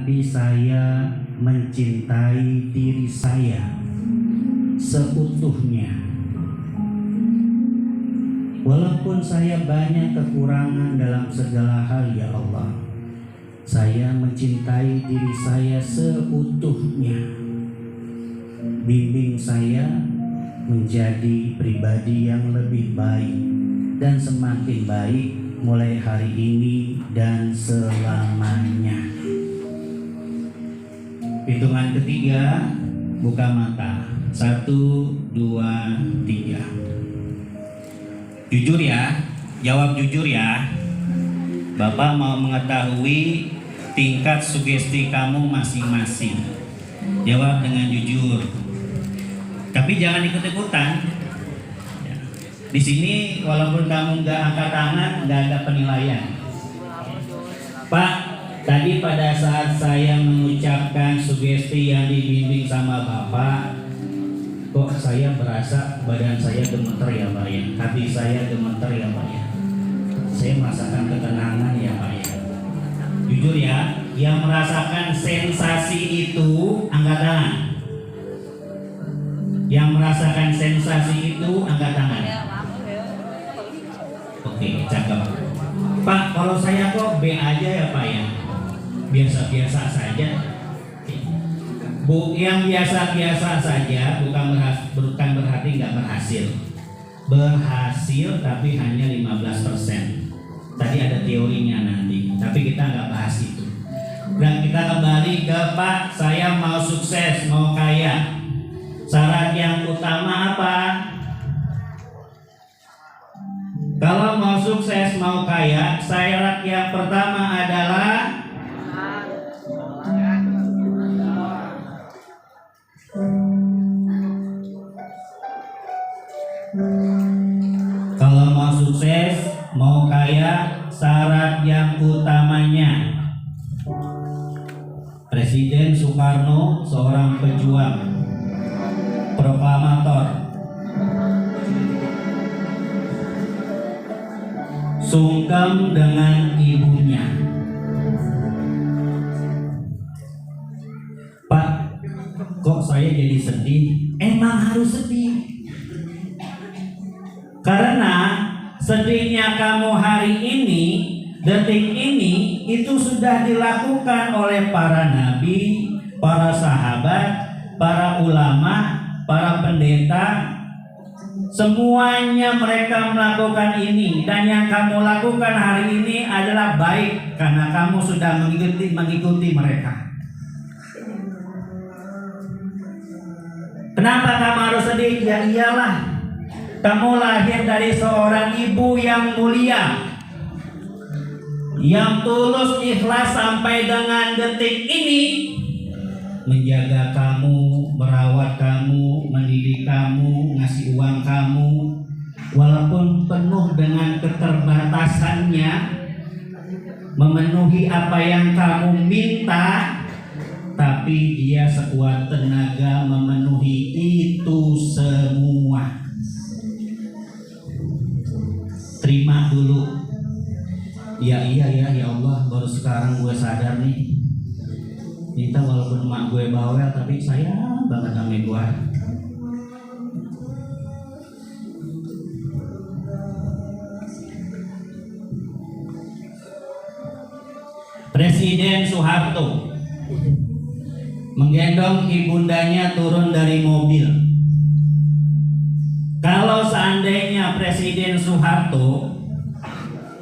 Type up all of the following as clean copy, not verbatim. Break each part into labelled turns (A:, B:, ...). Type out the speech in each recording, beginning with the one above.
A: tapi saya mencintai diri saya seutuhnya. Walaupun saya banyak kekurangan dalam segala hal, ya Allah, saya mencintai diri saya seutuhnya. Bimbing saya menjadi pribadi yang lebih baik dan semakin baik mulai hari ini dan selamanya. Hitungan ketiga, buka mata. 1, 2, 3. Jujur ya, jawab jujur ya. Bapak mau mengetahui tingkat sugesti kamu masing-masing. Jawab dengan jujur. Tapi jangan ikut-ikutan. Di sini walaupun kamu nggak angkat tangan, nggak ada penilaian. Pak, tadi pada saat saya mengucapkan sugesti yang dibimbing sama Bapak, kok saya berasa badan saya gemeter ya Pak ya, hati saya gemeter ya Pak ya, saya merasakan ketenangan ya Pak ya. Jujur ya, yang merasakan sensasi itu angkat tangan. Yang merasakan sensasi itu angkat tangan. Oke, cakep. Pak, kalau saya kok B aja ya Pak ya, biasa-biasa saja. Bu, yang biasa-biasa saja bukan berarti nggak berhasil. Berhasil tapi hanya 15%. Tadi ada teorinya nanti, tapi kita nggak bahas itu. Dan kita kembali ke Pak, saya mau sukses, mau kaya. Syarat yang utama apa? Kalau mau sukses, mau kaya, syarat yang pertama adalah kalau mau sukses, mau kaya, syarat yang utamanya. Presiden Soekarno seorang pejuang, proklamator, sungkem dengan ibunya. Pak, kok saya jadi sedih? Emang harus sedih. Karena sedihnya kamu hari ini, detik ini, itu sudah dilakukan oleh para nabi, para sahabat, para ulama, para pendeta. Semuanya mereka melakukan ini, dan yang kamu lakukan hari ini adalah baik karena kamu sudah mengikuti mereka. Kenapa kamu harus sedih? Ya iyalah, kamu lahir dari seorang ibu yang mulia, yang tulus ikhlas sampai dengan detik ini menjaga kamu, merawat kamu, mendidik kamu, ngasih uang kamu, walaupun penuh dengan keterbatasannya, memenuhi apa yang kamu minta, tapi dia sekuat tenaga memenuhi itu semua. Terima dulu. Ya iya ya Allah, baru sekarang gue sadar nih. Minta walaupun emak gue bawel, tapi sayang banget sama gue. Presiden Soeharto menggendong ibundanya turun dari mobil. Kalau seandainya Presiden Soeharto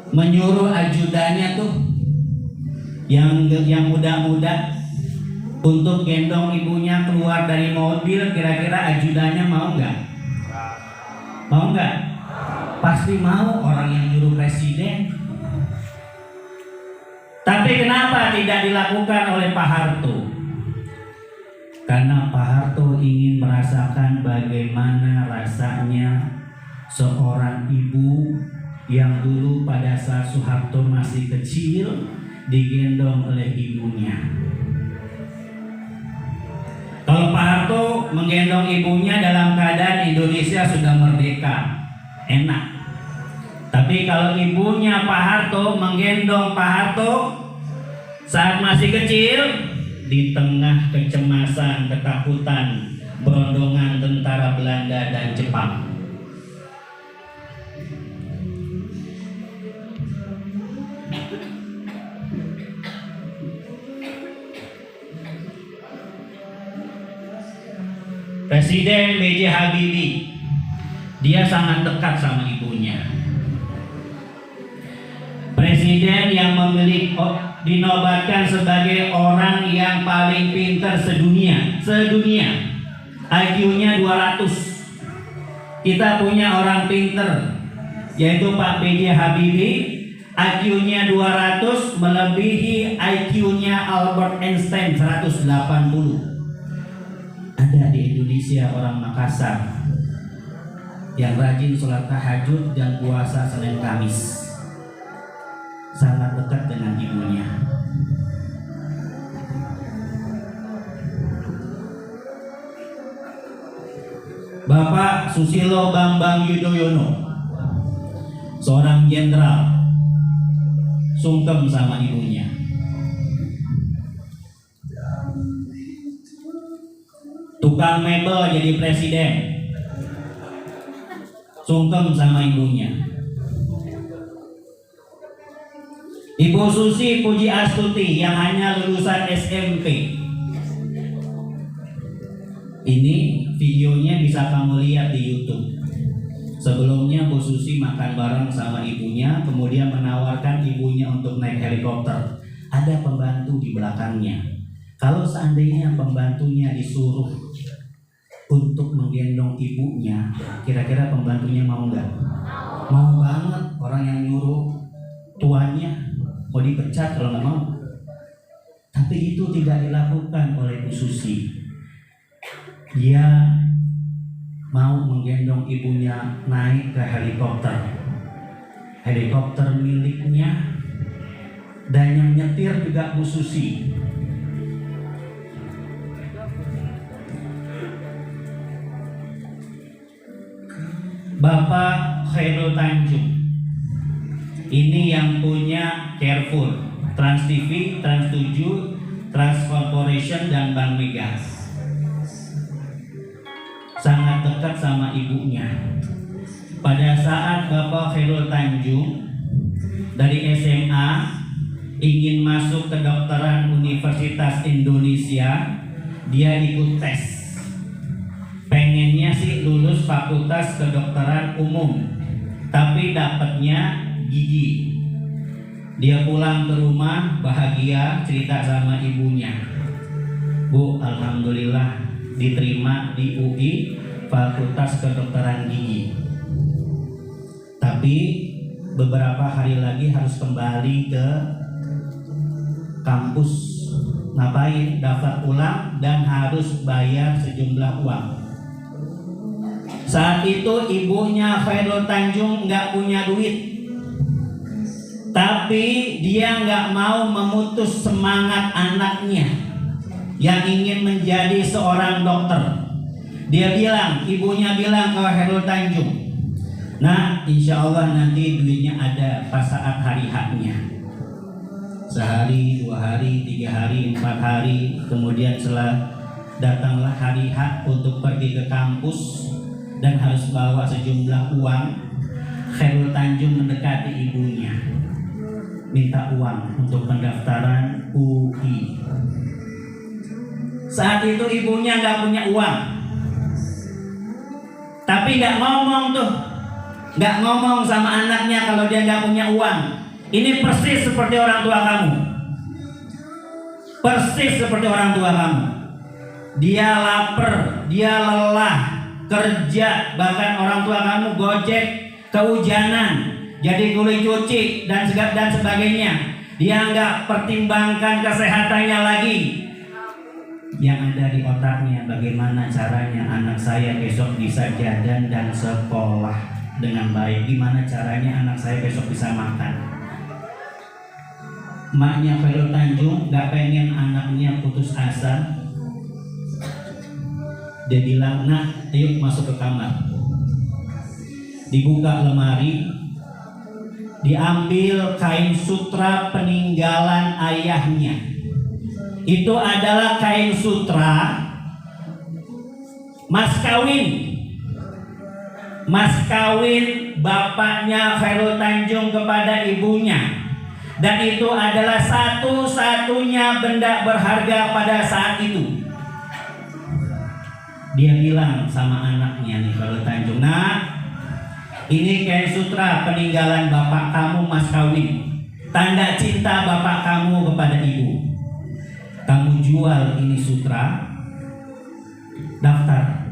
A: menyuruh ajudannya tuh yang muda-muda untuk gendong ibunya keluar dari mobil, kira-kira ajudannya mau nggak? Mau nggak? Pasti mau, orang yang nyuruh presiden. Tapi kenapa tidak dilakukan oleh Pak Harto? Karena Pak Harto ingin merasakan bagaimana rasanya seorang ibu yang dulu pada saat Soeharto masih kecil digendong oleh ibunya. Kalau Pak Harto menggendong ibunya dalam keadaan Indonesia sudah merdeka, enak. Tapi kalau ibunya Pak Harto menggendong Pak Harto saat masih kecil, di tengah kecemasan, ketakutan, berondongan tentara Belanda dan Jepang. Presiden B.J. Habibie, dia sangat dekat sama ibunya. Presiden yang dinobatkan sebagai orang yang paling pintar sedunia. IQ-nya 200. Kita punya orang pintar, yaitu Pak B.J. Habibie. IQ-nya 200, melebihi IQ-nya Albert Einstein 180. Ada di Indonesia orang Makassar yang rajin sholat tahajud dan puasa Senin Kamis, sangat dekat dengan ibunya. Bapak Susilo Bambang Yudhoyono, seorang jenderal, sungkem sama ibunya. Tukang mebel jadi presiden, sungkem sama ibunya. Ibu Susi Pujiastuti yang hanya lulusan SMP. Ini videonya bisa kamu lihat di YouTube. Sebelumnya Bu Susi makan bareng sama ibunya, kemudian menawarkan ibunya untuk naik helikopter. Ada pembantu di belakangnya. Kalau seandainya pembantunya disuruh untuk menggendong ibunya, kira-kira pembantunya mau nggak? Mau banget. Orang yang nyuruh tuannya mau dipecat kalau nggak mau. Tapi itu tidak dilakukan oleh Bu Susi. Dia mau menggendong ibunya naik ke helikopter miliknya, dan yang nyetir juga Bu Susi. Bapak Khairul Tanjung, ini yang punya Carrefour, Trans TV, Trans 7, Trans Corporation, dan Bank Mega. Sangat dekat sama ibunya. Pada saat Bapak Khairul Tanjung dari SMA ingin masuk kedokteran Universitas Indonesia, dia ikut tes. Pengennya sih lulus Fakultas Kedokteran Umum, tapi dapatnya gigi. Dia pulang ke rumah bahagia, cerita sama ibunya, Bu, alhamdulillah diterima di UI Fakultas Kedokteran Gigi. Tapi beberapa hari lagi harus kembali ke kampus. Ngapain? Daftar ulang dan harus bayar sejumlah uang. Saat itu ibunya Khairul Tanjung nggak punya duit, tapi dia nggak mau memutus semangat anaknya yang ingin menjadi seorang dokter. Ibunya bilang ke Khairul Tanjung, nah insya Allah nanti duitnya ada pas saat hari haknya. Sehari, 2 hari, 3 hari, 4 hari, kemudian setelah datanglah hari hak untuk pergi ke kampus dan harus bawa sejumlah uang. Khairul Tanjung mendekati ibunya, minta uang untuk pendaftaran UI. Saat itu ibunya nggak punya uang, tapi nggak ngomong sama anaknya kalau dia nggak punya uang. Ini persis seperti orang tua kamu, Dia lapar, dia lelah, kerja, bahkan orang tua kamu gojek, kehujanan, jadi kuli cuci dan sebagainya. Dia nggak pertimbangkan kesehatannya lagi. Yang ada di otaknya, bagaimana caranya anak saya besok bisa jajan dan sekolah dengan baik, gimana caranya anak saya besok bisa makan. Maknya Khairul Tanjung nggak pengen anaknya putus asa. Dia bilang, nah ayo masuk ke kamar. Dibuka lemari, diambil kain sutra peninggalan ayahnya. Itu adalah kain sutra mas kawin bapaknya Khairul Tanjung kepada ibunya. Dan itu adalah satu-satunya benda berharga pada saat itu. Dia bilang sama anaknya nih, Khairul Tanjung, "Nak, ini kain sutra peninggalan bapak kamu mas kawin, tanda cinta bapak kamu kepada ibu. Kamu jual ini sutra, daftar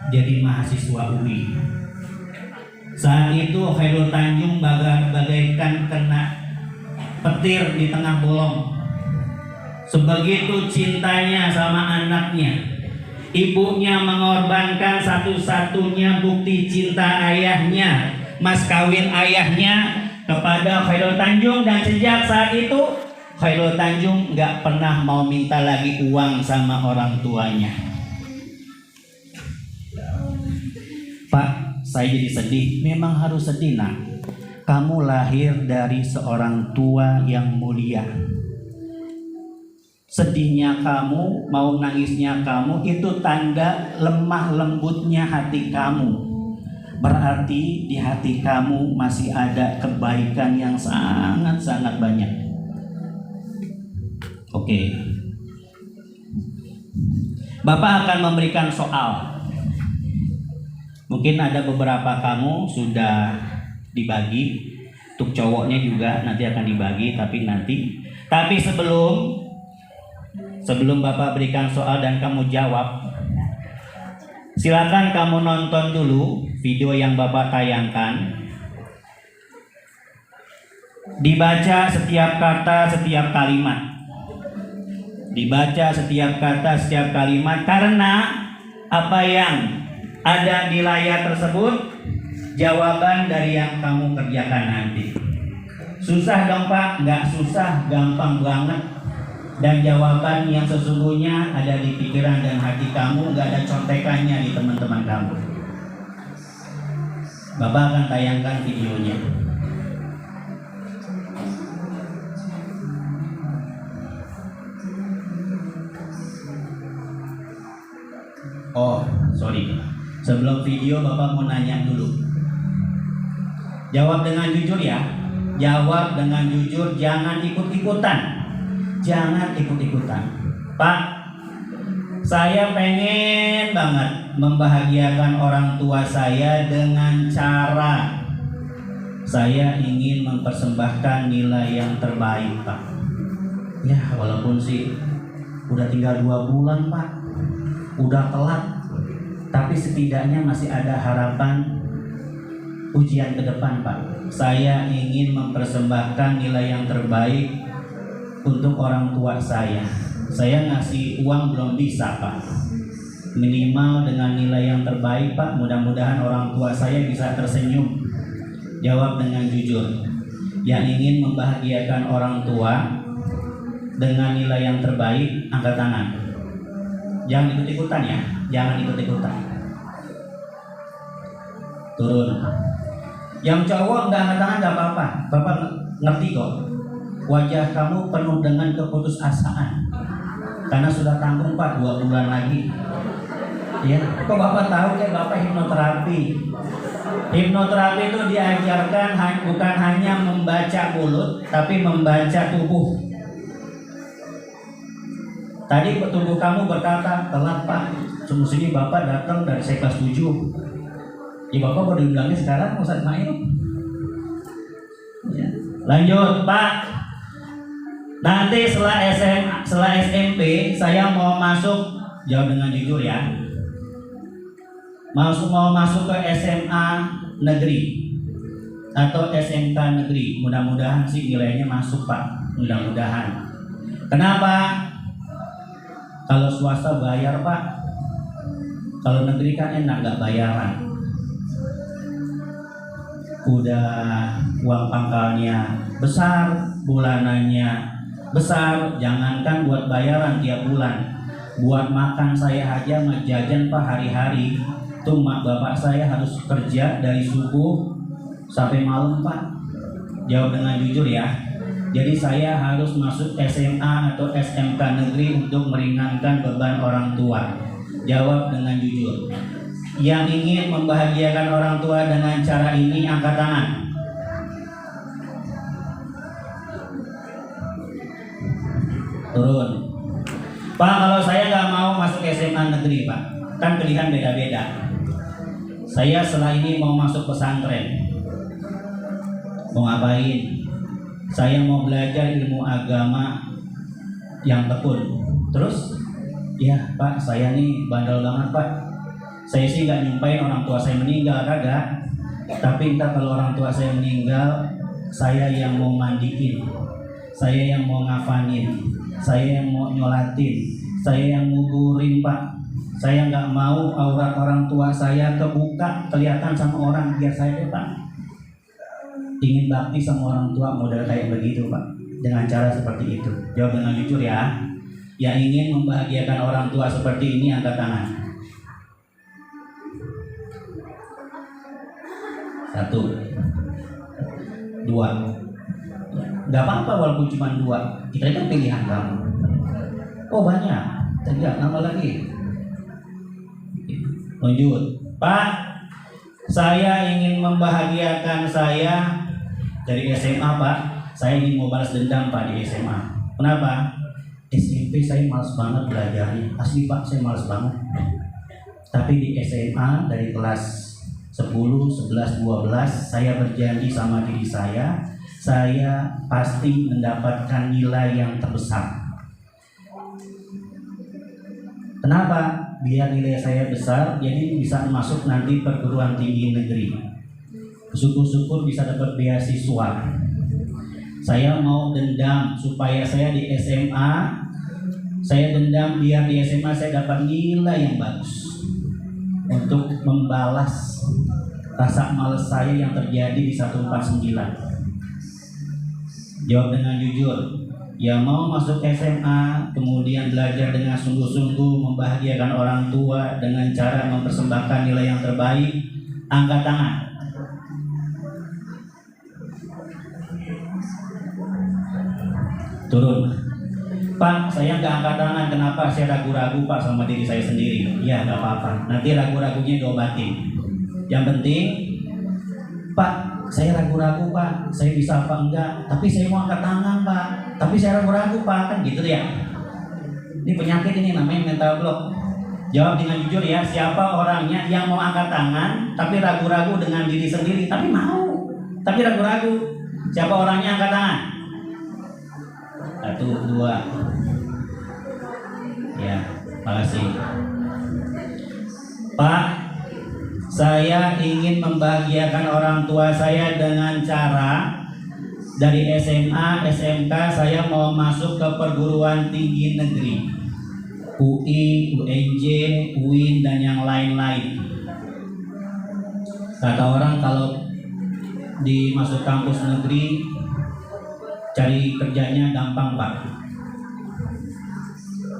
A: jadi mahasiswa UI." Saat itu Khairul Tanjung bagaikan kena petir di tengah bolong. Sebegitu cintanya sama anaknya, ibunya mengorbankan satu-satunya bukti cinta ayahnya, mas kawin ayahnya kepada Khairul Tanjung. Dan sejak saat itu Khairul Tanjung gak pernah mau minta lagi uang sama orang tuanya. "Pak, saya jadi sedih." "Memang harus sedih, Nak. Kamu lahir dari seorang tua yang mulia. Sedihnya kamu, mau nangisnya kamu, itu tanda lemah lembutnya hati kamu. Berarti di hati kamu masih ada kebaikan yang sangat-sangat banyak." Oke. Bapak akan memberikan soal. Mungkin ada beberapa kamu sudah dibagi, untuk cowoknya juga nanti akan dibagi, tapi sebelum Bapak berikan soal dan kamu jawab, silakan kamu nonton dulu video yang Bapak tayangkan. Dibaca setiap kata, setiap kalimat. Dibaca setiap kata, setiap kalimat, karena apa yang ada di layar tersebut jawaban dari yang kamu kerjakan nanti. Susah dong Pak? Nggak susah, gampang banget. Dan jawaban yang sesungguhnya ada di pikiran dan hati kamu, nggak ada contekannya di teman-teman kamu. Bapak akan tayangkan videonya. Oh, sorry. Sebelum video Bapak mau nanya dulu. Jawab dengan jujur ya. Jawab dengan jujur, jangan ikut-ikutan. Jangan ikut-ikutan. "Pak, saya pengen banget membahagiakan orang tua saya dengan cara saya ingin mempersembahkan nilai yang terbaik, Pak." Ya, walaupun sih udah tinggal 2 bulan, Pak. Udah telat. Tapi setidaknya masih ada harapan ujian ke depan, Pak. Saya ingin mempersembahkan nilai yang terbaik untuk orang tua saya. Saya ngasih uang belum bisa, Pak. Minimal dengan nilai yang terbaik, Pak. Mudah-mudahan orang tua saya bisa tersenyum. Jawab dengan jujur. Yang ingin membahagiakan orang tua dengan nilai yang terbaik, angkat tangan. Jangan ikut-ikutan ya. Jangan ikut-ikutan. Turun. Yang cowok nggak angkat tangan nggak apa-apa. Bapak ngerti kok. Wajah kamu penuh dengan keputusasaan. Karena sudah tanggung Pak 2 bulan lagi. Ya, kok Bapak tahu kayak Bapak hipnoterapi. Hipnoterapi itu diajarkan bukan hanya membaca mulut, tapi membaca tubuh. Tadi tubuh kamu berkata, "Telat Pak, semestinya Bapak datang dari saya kelas 7. Ya Bapak mau diundangnya sekarang, mau saat main. Ya. Lanjut Pak. Nanti setelah SMP saya mau masuk, jawab dengan jujur ya. Mau masuk ke SMA negeri atau SMK negeri. Mudah-mudahan sih nilainya masuk Pak. Mudah-mudahan. Kenapa? Kalau swasta bayar Pak. Kalau negeri kan enak nggak bayaran. Udah uang pangkalnya besar, bulanannya besar, jangankan buat bayaran tiap bulan, buat makan saya aja jajan Pak hari-hari. Tuh mak bapak saya harus kerja dari subuh sampai malam Pak. Jawab dengan jujur ya. Jadi saya harus masuk SMA atau SMK negeri untuk meringankan beban orang tua. Jawab dengan jujur. Yang ingin membahagiakan orang tua dengan cara ini angkat tangan. Turun. Pak, kalau saya nggak mau masuk SMA negeri, Pak, kan pilihan beda-beda. Saya setelah ini mau masuk pesantren. Mau ngapain? Saya mau belajar ilmu agama yang tekun. Terus, ya Pak, saya nih bandel banget Pak. Saya sih nggak nyumpain orang tua saya meninggal, kagak. Tapi entah kalau orang tua saya meninggal, saya yang mau mandiin, saya yang mau ngafanin, saya yang mau nyolatin, saya yang nguburin Pak. Saya nggak mau aurat orang tua saya kebuka, kelihatan sama orang, biar saya Pak ingin bakti sama orang tua model kayak begitu Pak, dengan cara seperti itu. Jawab dengan jujur ya. Yang ingin membahagiakan orang tua seperti ini angkat tangan. 1, 2. Gak apa-apa walaupun cuma 2. Kita itu pilihan kamu. Oh banyak. Tidak, nambah lagi. Lanjut. Pak, saya ingin membahagiakan saya dari SMA Pak. Saya ingin mau balas dendam Pak di SMA. Kenapa? SMP saya malas banget belajarnya. Asli Pak, saya malas banget. Tapi di SMA dari kelas 10, 11, 12 saya berjanji sama diri saya pasti mendapatkan nilai yang terbesar. Kenapa? Biar nilai saya besar, jadi bisa masuk nanti perguruan tinggi negeri. Syukur-syukur bisa dapat beasiswa. Saya mau dendam supaya saya di SMA, saya dendam biar di SMA saya dapat nilai yang bagus untuk membalas rasa malas saya yang terjadi di 149. Jawab dengan jujur. Yang mau masuk SMA kemudian belajar dengan sungguh-sungguh membahagiakan orang tua dengan cara mempersembahkan nilai yang terbaik, angkat tangan. Turun. Pak, saya nggak angkat tangan. Kenapa? Saya ragu-ragu Pak sama diri saya sendiri. Ya nggak apa-apa. Nanti ragu-ragunya diobatin. Yang penting, Pak, saya ragu-ragu Pak. Saya bisa apa enggak? Tapi saya mau angkat tangan Pak. Tapi saya ragu-ragu Pak, kan gitu ya. Ini penyakit ini namanya mental block. Jawab dengan jujur ya. Siapa orangnya yang mau angkat tangan tapi ragu-ragu dengan diri sendiri? Tapi mau, tapi ragu-ragu. Siapa orangnya angkat tangan? 1, 2. Ya, makasih. Pak, saya ingin membahagiakan orang tua saya dengan cara dari SMA, SMK saya mau masuk ke perguruan tinggi negeri, UI, UNJ, UIN dan yang lain-lain. Kata orang kalau dimasuk kampus negeri cari kerjanya gampang Pak.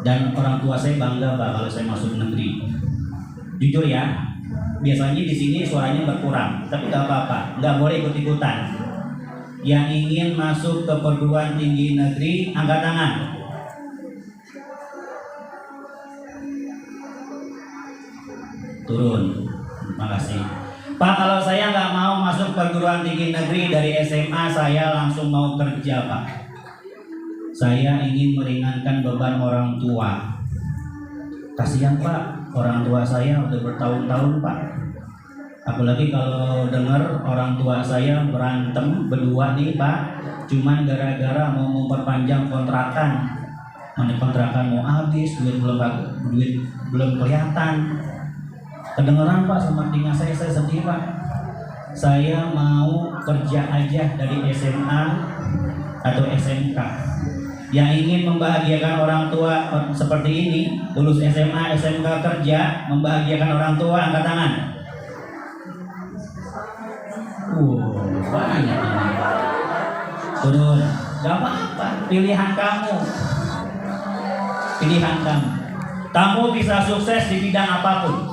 A: Dan orang tua saya bangga Pak kalau saya masuk negeri. Jujur ya, biasanya di sini suaranya berkurang, tapi nggak apa-apa, nggak boleh ikut-ikutan. Yang ingin masuk ke perguruan tinggi negeri angkat tangan. Turun. Makasih. Pak, kalau saya nggak mau masuk perguruan tinggi negeri dari SMA, saya langsung mau kerja Pak. Saya ingin meringankan beban orang tua. Kasihan Pak, orang tua saya udah bertahun-tahun Pak. Apalagi kalau dengar orang tua saya berantem berdua nih Pak, cuman gara-gara mau memperpanjang kontrakan. Mana kontrakan mau habis, duit belum kelihatan. Kedengeran Pak sama telinga saya sedih Pak. Saya mau kerja aja dari SMA atau SMK. Yang ingin membahagiakan orang tua seperti ini, lulus SMA, SMK kerja, membahagiakan orang tua, angkat tangan. Banyak ini. Turun. Gak apa-apa, pilihan kamu. Pilihan kamu. Kamu bisa sukses di bidang apapun.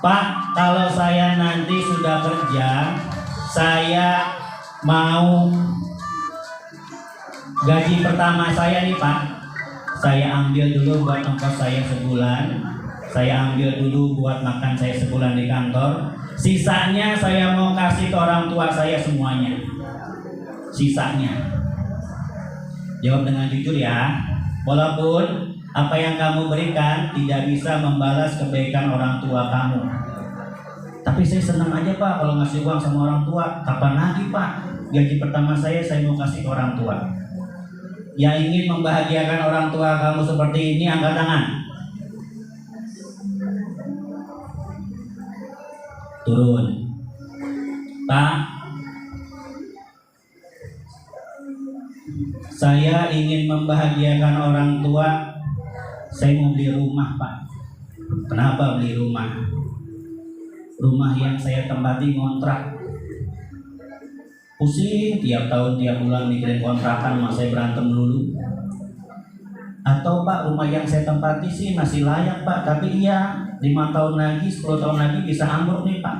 A: Pak, kalau saya nanti sudah kerja, saya mau gaji pertama saya nih Pak, saya ambil dulu buat ongkos saya sebulan, saya ambil dulu buat makan saya sebulan di kantor, sisanya saya mau kasih ke orang tua saya semuanya, sisanya. Jawab dengan jujur ya, walaupun apa yang kamu berikan tidak bisa membalas kebaikan orang tua kamu. Tapi saya senang aja Pak kalau ngasih uang sama orang tua. Kapan lagi Pak? Gaji pertama saya mau kasih ke orang tua. Yang ingin membahagiakan orang tua kamu seperti ini, angkat tangan. Turun. Pak, saya ingin membahagiakan orang tua. Saya mau beli rumah Pak. Kenapa beli rumah? Rumah yang saya tempati ngontrak. Pusing tiap tahun tiap bulan mikirin kontrakan, mas saya berantem dulu. Atau Pak, rumah yang saya tempati sih masih layak Pak, tapi iya 5 tahun lagi, 10 tahun lagi bisa ambruk nih Pak.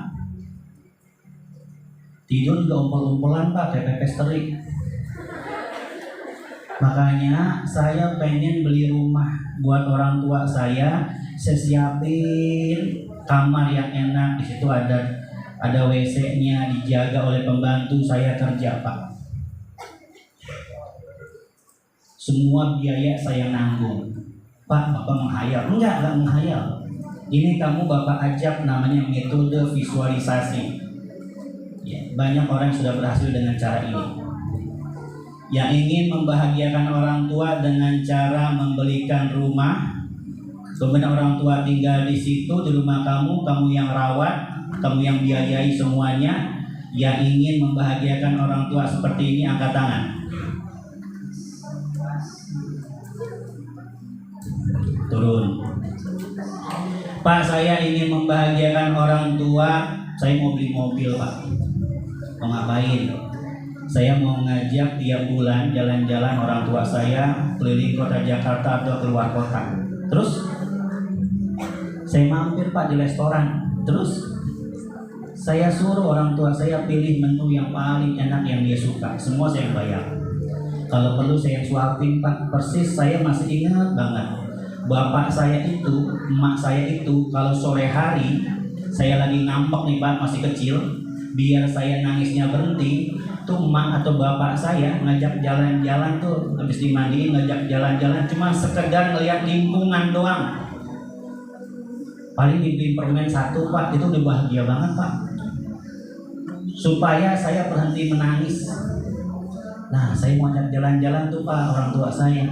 A: Tidur juga umpel-umpelan Pak, kayak pepes terik. Makanya saya pengen beli rumah buat orang tua saya siapin kamar yang enak, di situ ada WC-nya, dijaga oleh pembantu saya kerja Pak. Semua biaya saya nanggung. Pak, Bapak menghayal? Enggak menghayal. Ini kamu Bapak ajak namanya metode visualisasi. Ya, banyak orang yang sudah berhasil dengan cara ini. Yang ingin membahagiakan orang tua dengan cara membelikan rumah, kemudian orang tua tinggal di situ di rumah kamu, kamu yang rawat, kamu yang biayai semuanya. Yang ingin membahagiakan orang tua seperti ini, angkat tangan. Turun. Pak, saya ingin membahagiakan orang tua, saya mau beli mobil Pak. Mau ngapain? Saya mau ngajak tiap bulan jalan-jalan orang tua saya keliling kota Jakarta atau keluar kota. Terus saya mampir Pak di restoran. Terus saya suruh orang tua saya pilih menu yang paling enak yang dia suka. Semua saya bayar. Kalau perlu saya suapin Pak. Persis saya masih ingat banget. Bapak saya itu, emak saya itu kalau sore hari saya lagi ngambek nih Pak, masih kecil, biar saya nangisnya berhenti, tuh emak atau bapak saya ngajak jalan-jalan tuh, habis dimandiin ngajak jalan-jalan, cuma sekedar ngeliat lingkungan doang. Paling dibeli permen 1 Pak, itu udah bahagia banget Pak. Supaya saya berhenti menangis. Nah, saya mau ajak jalan-jalan tuh Pak, orang tua saya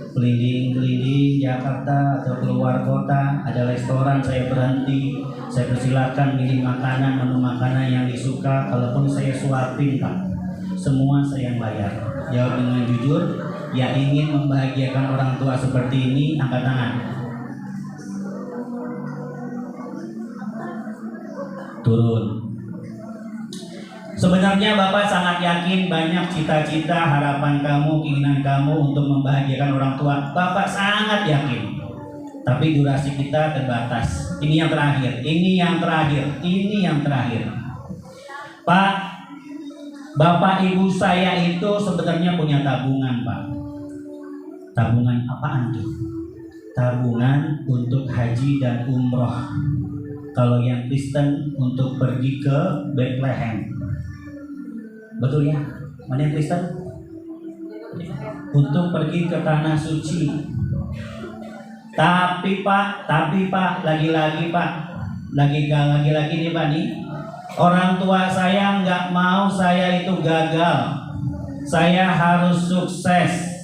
A: keliling-keliling Jakarta atau keluar kota, ada restoran saya berhenti, saya persilakan milih makanan, menu makanan yang disuka, kalaupun saya suapin Pak, semua saya yang bayar. Jawab dengan jujur. Yang ingin membahagiakan orang tua seperti ini, angkat tangan. Turun. Sebenarnya Bapak sangat yakin banyak cita-cita, harapan kamu, keinginan kamu untuk membahagiakan orang tua. Bapak sangat yakin. Tapi durasi kita terbatas. Ini yang terakhir. Pak, Bapak Ibu saya itu sebenarnya punya tabungan Pak. Tabungan apaan tuh? Tabungan untuk haji dan umroh. Kalau yang Kristen untuk pergi ke Bethlehem. Betul ya? Mana yang Kristen? Untuk pergi ke tanah suci. Tapi Pak, lagi-lagi nih Pak nih. Orang tua saya nggak mau saya itu gagal. Saya harus sukses.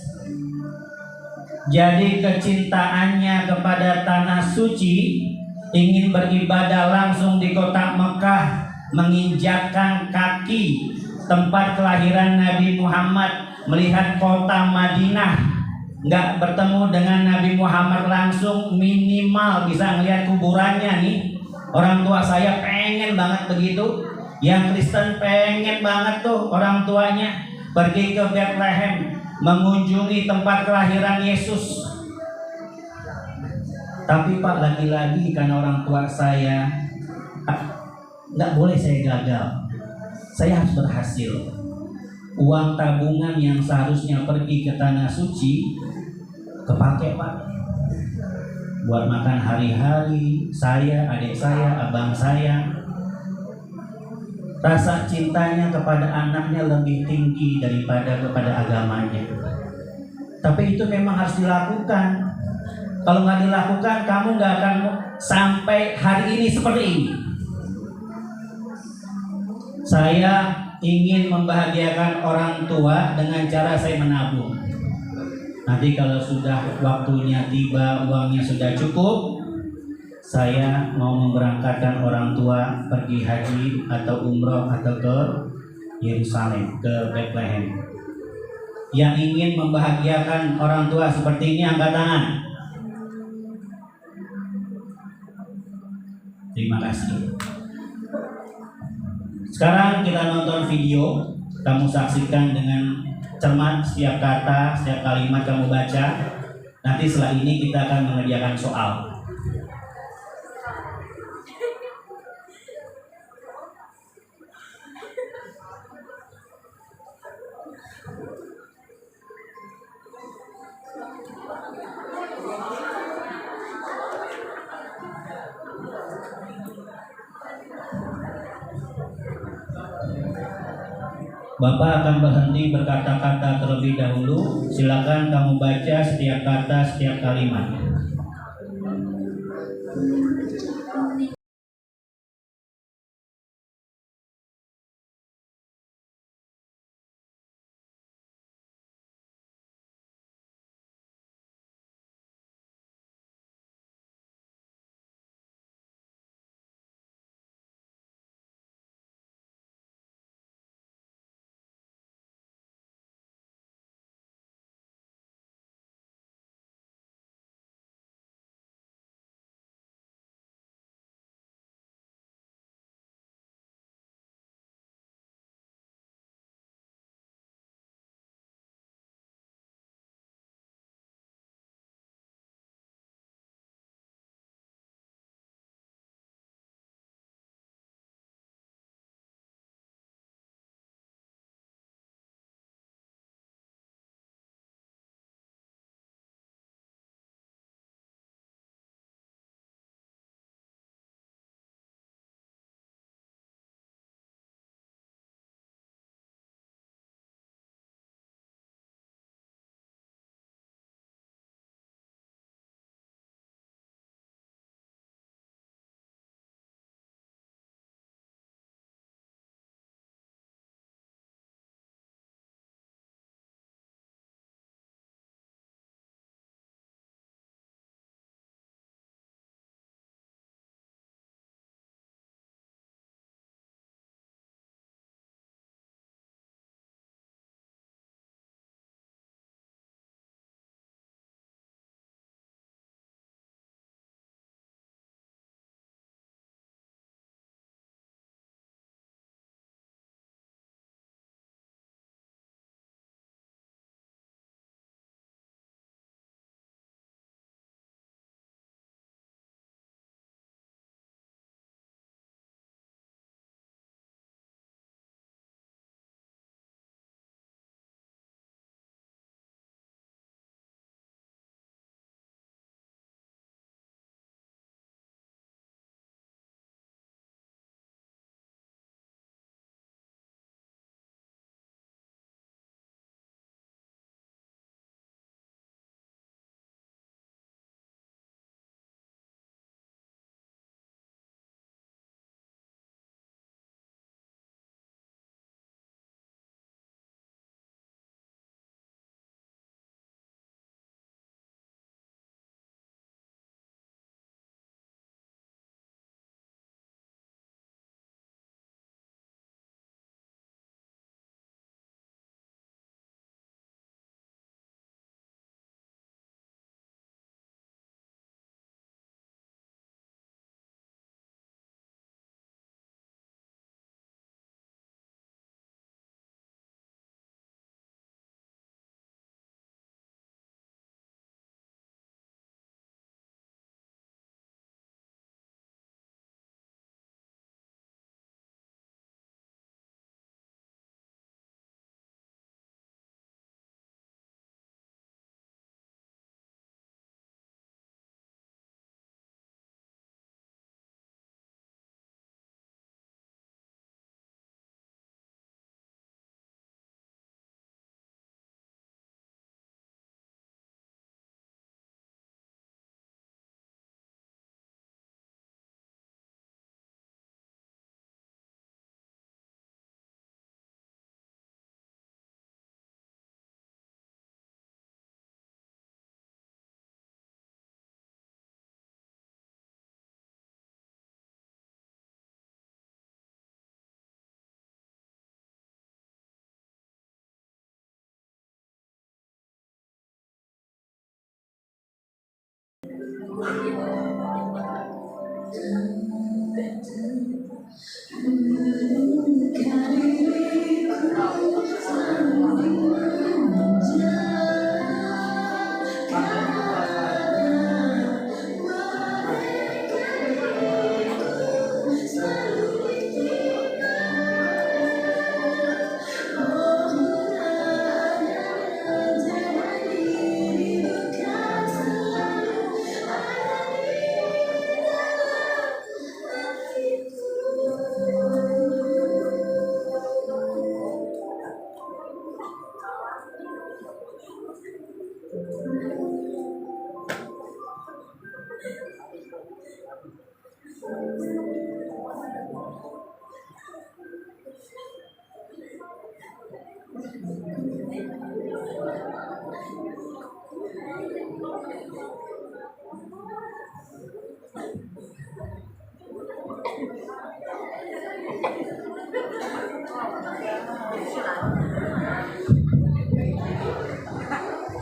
A: Jadi kecintaannya kepada tanah suci, ingin beribadah langsung di kota Mekah, menginjakkan kaki tempat kelahiran Nabi Muhammad, melihat kota Madinah, nggak bertemu dengan Nabi Muhammad langsung, minimal bisa ngelihat kuburannya nih. Orang tua saya pengen banget begitu. Yang Kristen pengen banget tuh orang tuanya pergi ke Bethlehem, mengunjungi tempat kelahiran Yesus. Tapi Pak, lagi-lagi karena orang tua saya nggak boleh saya gagal. Saya harus berhasil. Uang tabungan yang seharusnya pergi ke tanah suci kepake Pak buat makan hari-hari saya, adik saya, abang saya. Rasa cintanya kepada anaknya lebih tinggi daripada kepada agamanya. Tapi itu memang harus dilakukan. Kalau nggak dilakukan, kamu nggak akan sampai hari ini seperti ini. Saya ingin membahagiakan orang tua dengan cara saya menabung. Nanti kalau sudah waktunya tiba, uangnya sudah cukup, saya mau memberangkatkan orang tua pergi haji atau umroh atau ke Yerusalem, ke Bethlehem. Yang ingin membahagiakan orang tua seperti ini angkat tangan. Terima kasih. Sekarang kita nonton video. Kamu saksikan dengan cermat setiap kata, setiap kalimat kamu baca. Nanti setelah ini kita akan mengerjakan soal. Bapak akan berhenti berkata-kata terlebih dahulu. Silakan kamu baca setiap kata, setiap kalimat.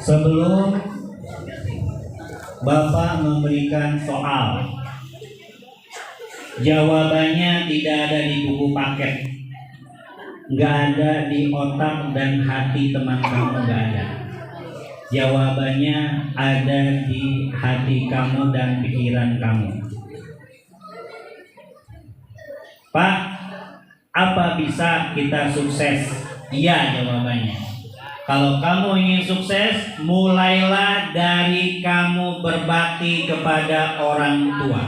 A: Sebelum Bapak memberikan soal, jawabannya tidak ada di buku paket, nggak ada di otak dan hati teman kamu, nggak ada. Jawabannya ada di hati kamu dan pikiran kamu. Pak, apa bisa kita sukses? Iya jawabannya. Kalau kamu ingin sukses, mulailah dari kamu berbakti kepada orang tua.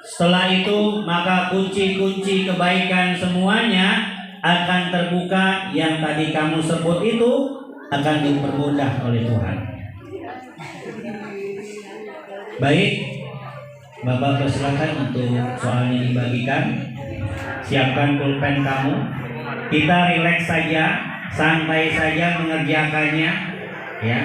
A: Setelah itu, maka kunci-kunci kebaikan semuanya akan terbuka. Yang tadi kamu sebut itu akan dipermudah oleh Tuhan. Baik, Bapak persilakan untuk soalnya dibagikan. Siapkan pulpen kamu. Kita rileks saja, santai saja mengerjakannya, ya.